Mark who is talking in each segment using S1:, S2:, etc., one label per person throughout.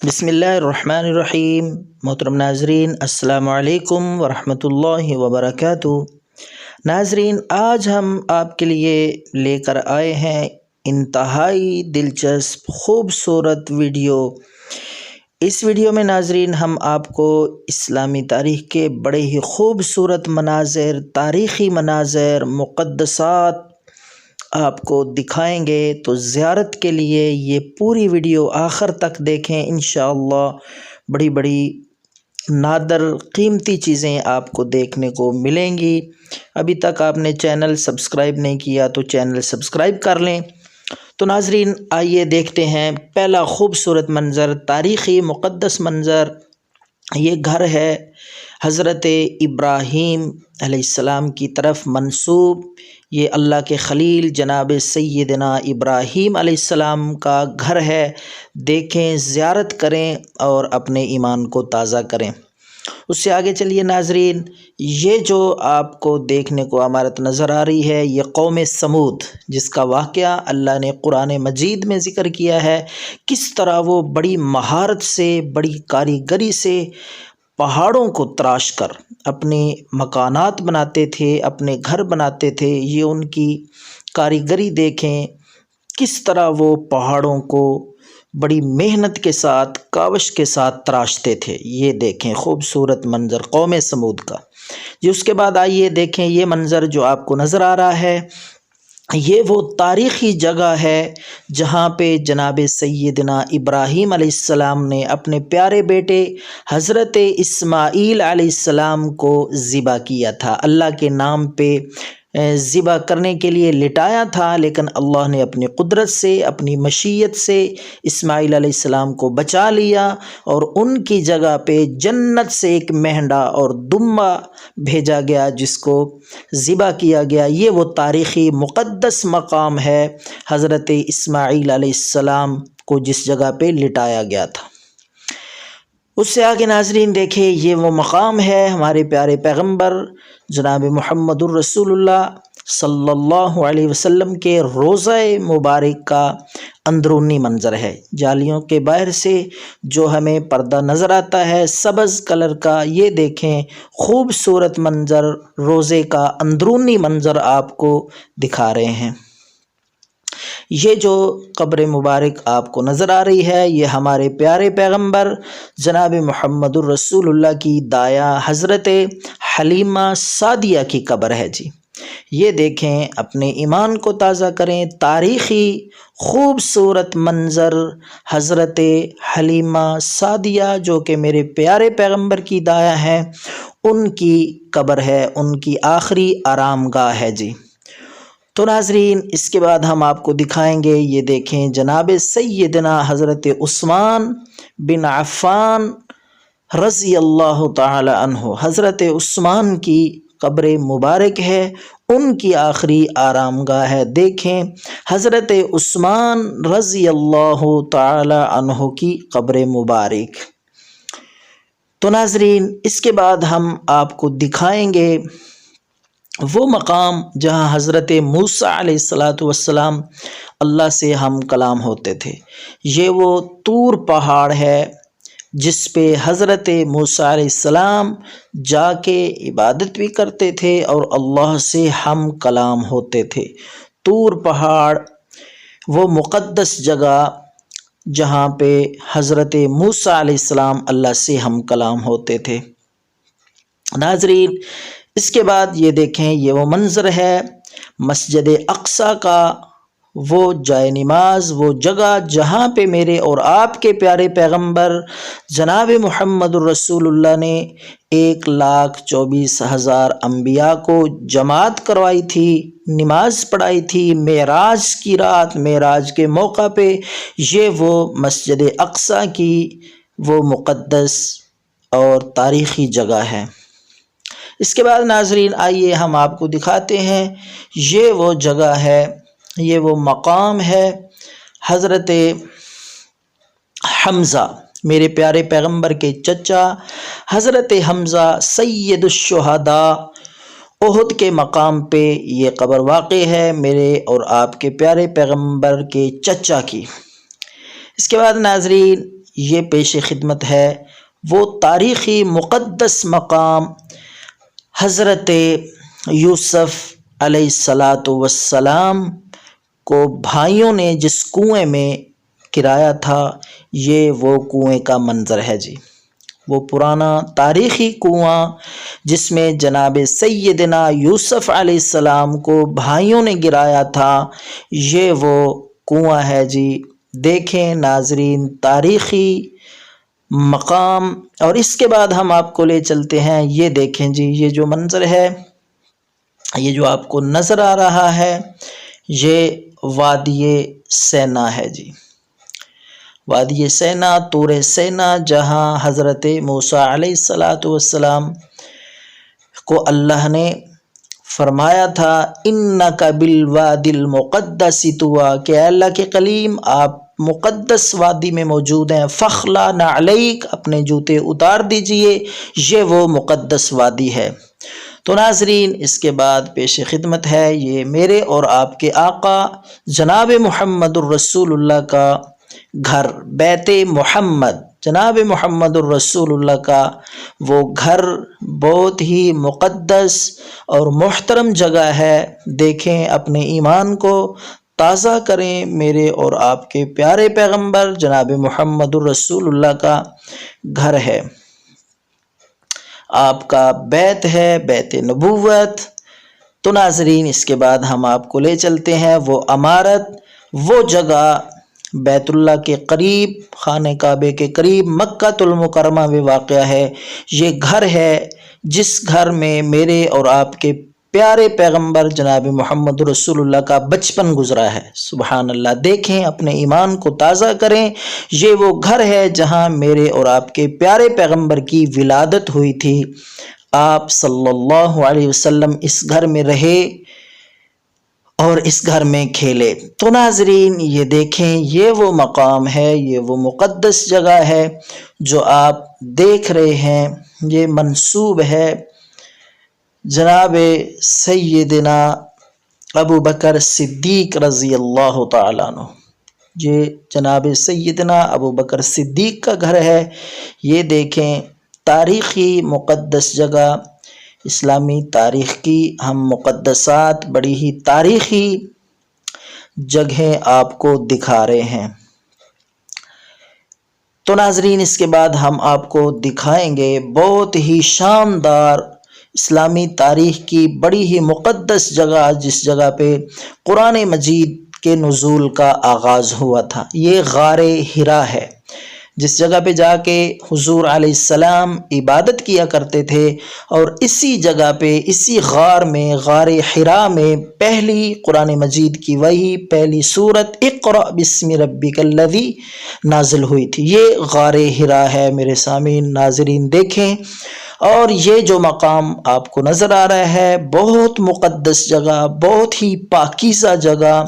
S1: بسم اللہ الرحمن الرحیم۔ محترم ناظرین، السلام علیکم ورحمۃ اللہ وبرکاتہ۔ ناظرین، آج ہم آپ کے لیے لے کر آئے ہیں انتہائی دلچسپ خوبصورت ویڈیو۔ اس ویڈیو میں ناظرین ہم آپ کو اسلامی تاریخ کے بڑے ہی خوبصورت مناظر، تاریخی مناظر، مقدسات آپ کو دکھائیں گے، تو زیارت کے لیے یہ پوری ویڈیو آخر تک دیکھیں۔ انشاءاللہ بڑی بڑی نادر قیمتی چیزیں آپ کو دیکھنے کو ملیں گی۔ ابھی تک آپ نے چینل سبسکرائب نہیں کیا تو چینل سبسکرائب کر لیں۔ تو ناظرین آئیے دیکھتے ہیں پہلا خوبصورت منظر، تاریخی مقدس منظر۔ یہ گھر ہے حضرت ابراہیم علیہ السلام کی طرف منسوب۔ یہ اللہ کے خلیل جناب سیدنا ابراہیم علیہ السلام کا گھر ہے۔ دیکھیں، زیارت کریں اور اپنے ایمان کو تازہ کریں۔ اس سے آگے چلیے ناظرین، یہ جو آپ کو دیکھنے کو عمارت نظر آ رہی ہے، یہ قوم سمود، جس کا واقعہ اللہ نے قرآن مجید میں ذکر کیا ہے، کس طرح وہ بڑی مہارت سے، بڑی کاریگری سے پہاڑوں کو تراش کر اپنے مکانات بناتے تھے، اپنے گھر بناتے تھے۔ یہ ان کی کاریگری دیکھیں، کس طرح وہ پہاڑوں کو بڑی محنت کے ساتھ، کاوش کے ساتھ تراشتے تھے۔ یہ دیکھیں خوبصورت منظر قوم سمود کا۔ اس کے بعد آئیے دیکھیں یہ منظر جو آپ کو نظر آ رہا ہے، یہ وہ تاریخی جگہ ہے جہاں پہ جناب سیدنا ابراہیم علیہ السلام نے اپنے پیارے بیٹے حضرت اسماعیل علیہ السلام کو ذبح کیا تھا۔ اللہ کے نام پہ ذبح کرنے کے لیے لٹایا تھا، لیکن اللہ نے اپنی قدرت سے، اپنی مشیت سے اسماعیل علیہ السلام کو بچا لیا، اور ان کی جگہ پہ جنت سے ایک مہنڈا اور دمبا بھیجا گیا جس کو ذبح کیا گیا۔ یہ وہ تاریخی مقدس مقام ہے حضرت اسماعیل علیہ السلام کو جس جگہ پہ لٹایا گیا تھا۔ اس سے آگے ناظرین دیکھیں، یہ وہ مقام ہے ہمارے پیارے پیغمبر جناب محمد الرسول اللہ صلی اللہ علیہ وسلم کے روضہ مبارک کا اندرونی منظر ہے۔ جالیوں کے باہر سے جو ہمیں پردہ نظر آتا ہے سبز کلر کا، یہ دیکھیں خوبصورت منظر، روضے کا اندرونی منظر آپ کو دکھا رہے ہیں۔ یہ جو قبر مبارک آپ کو نظر آ رہی ہے، یہ ہمارے پیارے پیغمبر جناب محمد الرسول اللہ کی دایا حضرت حلیمہ سعدیہ کی قبر ہے جی۔ یہ دیکھیں، اپنے ایمان کو تازہ کریں۔ تاریخی خوبصورت منظر حضرت حلیمہ سعدیہ جو کہ میرے پیارے پیغمبر کی دایا ہیں، ان کی قبر ہے، ان کی آخری آرام گاہ ہے جی۔ تو ناظرین اس کے بعد ہم آپ کو دکھائیں گے، یہ دیکھیں جناب سیدنا حضرت عثمان بن عفان رضی اللہ تعالی عنہ، حضرت عثمان کی قبر مبارک ہے، ان کی آخری آرام گاہ ہے۔ دیکھیں حضرت عثمان رضی اللہ تعالی عنہ کی قبر مبارک۔ تو ناظرین اس کے بعد ہم آپ کو دکھائیں گے وہ مقام جہاں حضرت موسیٰ علیہ السلام اللہ سے ہم کلام ہوتے تھے۔ یہ وہ طور پہاڑ ہے جس پہ حضرت موسیٰ علیہ السلام جا کے عبادت بھی کرتے تھے اور اللہ سے ہم کلام ہوتے تھے۔ طور پہاڑ وہ مقدس جگہ جہاں پہ حضرت موسیٰ علیہ السلام اللہ سے ہم کلام ہوتے تھے۔ ناظرین اس کے بعد یہ دیکھیں، یہ وہ منظر ہے مسجد اقصیٰ کا، وہ جائے نماز، وہ جگہ جہاں پہ میرے اور آپ کے پیارے پیغمبر جناب محمد الرسول اللہ نے 1,24,000 انبیاء کو جماعت کروائی تھی، نماز پڑھائی تھی معراج کی رات۔ معراج کے موقع پہ یہ وہ مسجد اقصیٰ کی وہ مقدس اور تاریخی جگہ ہے۔ اس کے بعد ناظرین آئیے ہم آپ کو دکھاتے ہیں، یہ وہ جگہ ہے، یہ وہ مقام ہے حضرت حمزہ، میرے پیارے پیغمبر کے چچا حضرت حمزہ سید الشہداء، احد کے مقام پہ یہ قبر واقع ہے میرے اور آپ کے پیارے پیغمبر کے چچا کی۔ اس کے بعد ناظرین یہ پیش خدمت ہے وہ تاریخی مقدس مقام حضرت یوسف علیہ الصلاۃ والسلام کو بھائیوں نے جس کنویں میں گرایا تھا، یہ وہ کنویں کا منظر ہے جی۔ وہ پرانا تاریخی کنواں جس میں جناب سیدنا یوسف علیہ السلام کو بھائیوں نے گرایا تھا، یہ وہ کنواں ہے جی۔ دیکھیں ناظرین تاریخی مقام، اور اس کے بعد ہم آپ کو لے چلتے ہیں، یہ دیکھیں جی یہ جو منظر ہے، یہ جو آپ کو نظر آ رہا ہے، یہ وادی سینا ہے جی۔ وادی سینا، طور سینا، جہاں حضرت موسیٰ علیہ السلام کو اللہ نے فرمایا تھا اِنَّكَ بِالْوَادِ الْمُقَدَّسِ طُوَىٰ، کہ اے اللہ کے کلیم آپ مقدس وادی میں موجود ہیں، فَخْلَعْ نَعْلَيْكَ، اپنے جوتے اتار دیجئے، یہ وہ مقدس وادی ہے۔ تو ناظرین اس کے بعد پیش خدمت ہے یہ میرے اور آپ کے آقا جناب محمد الرسول اللہ کا گھر، بیت محمد، جناب محمد الرسول اللہ کا وہ گھر، بہت ہی مقدس اور محترم جگہ ہے۔ دیکھیں اپنے ایمان کو تازہ کریں، میرے اور آپ کے پیارے پیغمبر جناب محمد الرسول اللہ کا گھر ہے، آپ کا بیت ہے، بیت نبوت۔ تو ناظرین اس کے بعد ہم آپ کو لے چلتے ہیں وہ عمارت، وہ جگہ بیت اللہ کے قریب، خانہ کعبے کے قریب، مکہ المکرمہ میں واقع ہے۔ یہ گھر ہے جس گھر میں میرے اور آپ کے پیارے پیغمبر جناب محمد رسول اللہ کا بچپن گزرا ہے۔ سبحان اللہ، دیکھیں اپنے ایمان کو تازہ کریں، یہ وہ گھر ہے جہاں میرے اور آپ کے پیارے پیغمبر کی ولادت ہوئی تھی۔ آپ صلی اللہ علیہ وسلم اس گھر میں رہے اور اس گھر میں کھیلے۔ تو ناظرین یہ دیکھیں یہ وہ مقام ہے، یہ وہ مقدس جگہ ہے جو آپ دیکھ رہے ہیں، یہ منسوب ہے جناب سیدنا ابو بکر صدیق رضی اللہ تعالیٰ عنہ۔ یہ جناب سیدنا ابو بکر صدیق کا گھر ہے۔ یہ دیکھیں تاریخی مقدس جگہ، اسلامی تاریخ کی ہم مقدسات، بڑی ہی تاریخی جگہیں آپ کو دکھا رہے ہیں۔ تو ناظرین اس کے بعد ہم آپ کو دکھائیں گے بہت ہی شاندار اسلامی تاریخ کی بڑی ہی مقدس جگہ، جس جگہ پہ قرآن مجید کے نزول کا آغاز ہوا تھا۔ یہ غار حرا ہے، جس جگہ پہ جا کے حضور علیہ السلام عبادت کیا کرتے تھے، اور اسی جگہ پہ، اسی غار میں، غار حرا میں پہلی قرآن مجید کی وحی، پہلی سورت اقرأ بسم ربک الذی نازل ہوئی تھی۔ یہ غار حرا ہے میرے سامعین، ناظرین دیکھیں، اور یہ جو مقام آپ کو نظر آ رہا ہے، بہت مقدس جگہ، بہت ہی پاکیزہ جگہ،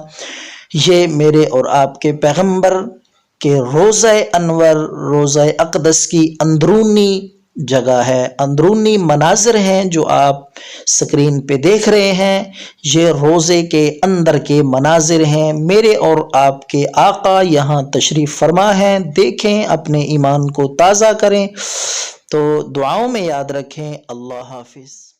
S1: یہ میرے اور آپ کے پیغمبر کہ روضہ انور، روضہ اقدس کی اندرونی جگہ ہے، اندرونی مناظر ہیں جو آپ سکرین پہ دیکھ رہے ہیں، یہ روضے کے اندر کے مناظر ہیں۔ میرے اور آپ کے آقا یہاں تشریف فرما ہیں، دیکھیں اپنے ایمان کو تازہ کریں، تو دعاؤں میں یاد رکھیں۔ اللہ حافظ۔